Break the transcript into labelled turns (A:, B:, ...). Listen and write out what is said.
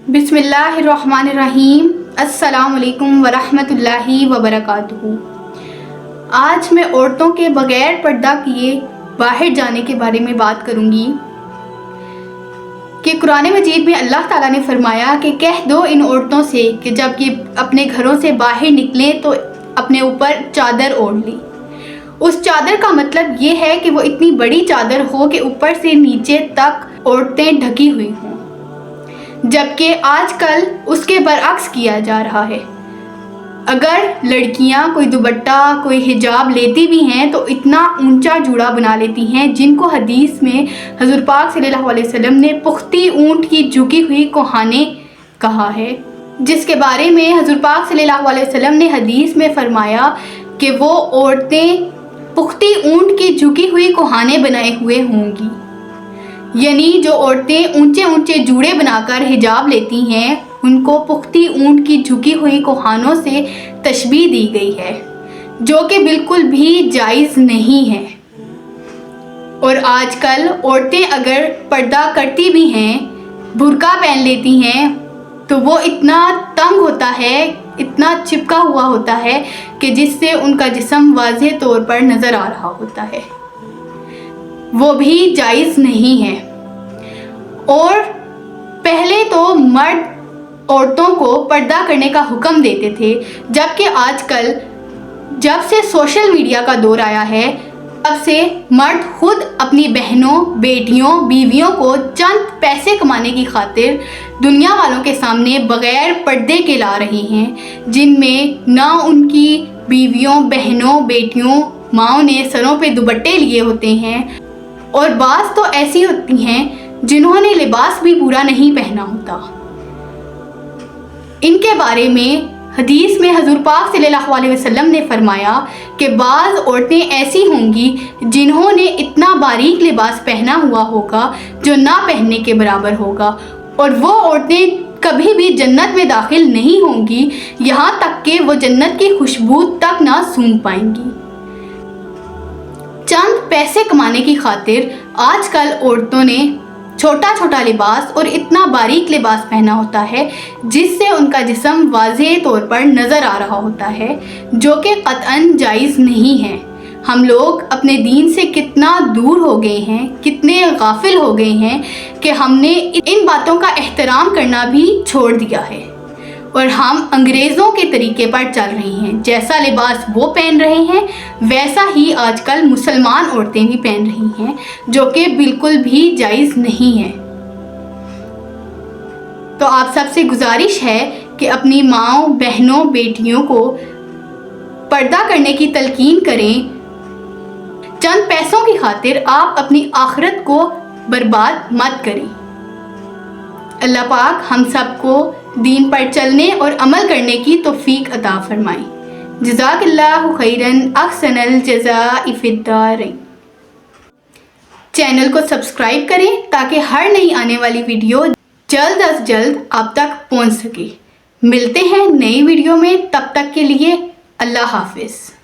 A: बिस्मिल्लाहिर्रहमानिर्रहीम। अस्सलामुअलैकुम वरहमतुल्लाहि वबरकातुहू। आज मैं औरतों के बगैर पर्दा किए बाहर जाने के बारे में बात करूंगी कि कुरान मजीद में अल्लाह ताला ने फरमाया कि कह दो इन औरतों से कि जब ये अपने घरों से बाहर निकलें तो अपने ऊपर चादर ओढ़ ली। उस चादर का मतलब ये है कि वो इतनी बड़ी चादर हो कि ऊपर से नीचे तक औरतें ढकी हुई हों, जबकि आजकल उसके बरअक्स किया जा रहा है। अगर लड़कियां कोई दुपट्टा कोई हिजाब लेती भी हैं तो इतना ऊंचा जूड़ा बना लेती हैं जिनको हदीस में हज़ूर पाक सल्लल्लाहु अलैहि वसल्लम ने पुख्ती ऊंट की झुकी हुई कोहाने कहा है, जिसके बारे में हज़ूर पाक सल्लल्लाहु अलैहि वसल्लम ने हदीस में फरमाया कि वो औरतें पुख्ती ऊंट की झुकी हुई कोहाने बनाए हुए होंगी। यानी जो औरतें ऊंचे ऊंचे जूड़े बनाकर हिजाब लेती हैं उनको पुख्ती ऊंट की झुकी हुई कोहानों से तशबीह दी गई है, जो कि बिल्कुल भी जायज़ नहीं है। और आजकल औरतें अगर पर्दा करती भी हैं, बुर्का पहन लेती हैं, तो वो इतना तंग होता है, इतना चिपका हुआ होता है कि जिससे उनका जिस्म वाज़ेह तौर पर नज़र आ रहा होता है, वो भी जायज़ नहीं है। और पहले तो मर्द औरतों को पर्दा करने का हुक्म देते थे, जबकि आजकल जब से सोशल मीडिया का दौर आया है तब से मर्द खुद अपनी बहनों, बेटियों, बीवियों को चंद पैसे कमाने की खातिर दुनिया वालों के सामने बग़ैर पर्दे के ला रही हैं, जिनमें ना उनकी बीवियों, बहनों, बेटियों, माओं ने सरों पे दुपट्टे लिए होते हैं, और बाज़ तो ऐसी होती हैं जिन्होंने लिबास भी पूरा नहीं पहना होता। इनके बारे में हदीस में हज़ूर पाक सल्लल्लाहु अलैहि वसल्लम ने फरमाया कि बाज़ औरतें ऐसी होंगी जिन्होंने इतना बारीक लिबास पहना हुआ होगा जो ना पहनने के बराबर होगा, और वो औरतें कभी भी जन्नत में दाखिल नहीं होंगी, यहाँ तक कि वो जन्नत की खुशबू तक ना सूंघ पाएंगी। चंद पैसे कमाने की खातिर आजकल औरतों ने छोटा छोटा लिबास और इतना बारीक लिबास पहना होता है जिससे उनका जिस्म वाज़ेह तौर पर नज़र आ रहा होता है, जो कि क़त्अन जायज़ नहीं है। हम लोग अपने दीन से कितना दूर हो गए हैं, कितने गाफिल हो गए हैं कि हमने इन बातों का एहतराम करना भी छोड़ दिया है, और हम अंग्रेज़ों के तरीके पर चल रही हैं। जैसा लिबास वो पहन रहे हैं वैसा ही आजकल मुसलमान औरतें भी पहन रही हैं, जो कि बिल्कुल भी जायज़ नहीं है। तो आप सबसे गुजारिश है कि अपनी माओं, बहनों, बेटियों को पर्दा करने की तलकीन करें। चंद पैसों की खातिर आप अपनी आखिरत को बर्बाद मत करें। अल्लाह पाक हम सबको दीन पर चलने और अमल करने की तौफीक अता फरमाए। जज़ाकल्लाहु खैरन अहसनल जज़ाइ फिद्दारैन। चैनल को सब्सक्राइब करें ताकि हर नई आने वाली वीडियो जल्द अज जल्द आप तक पहुंच सके। मिलते हैं नई वीडियो में, तब तक के लिए अल्लाह हाफिज़।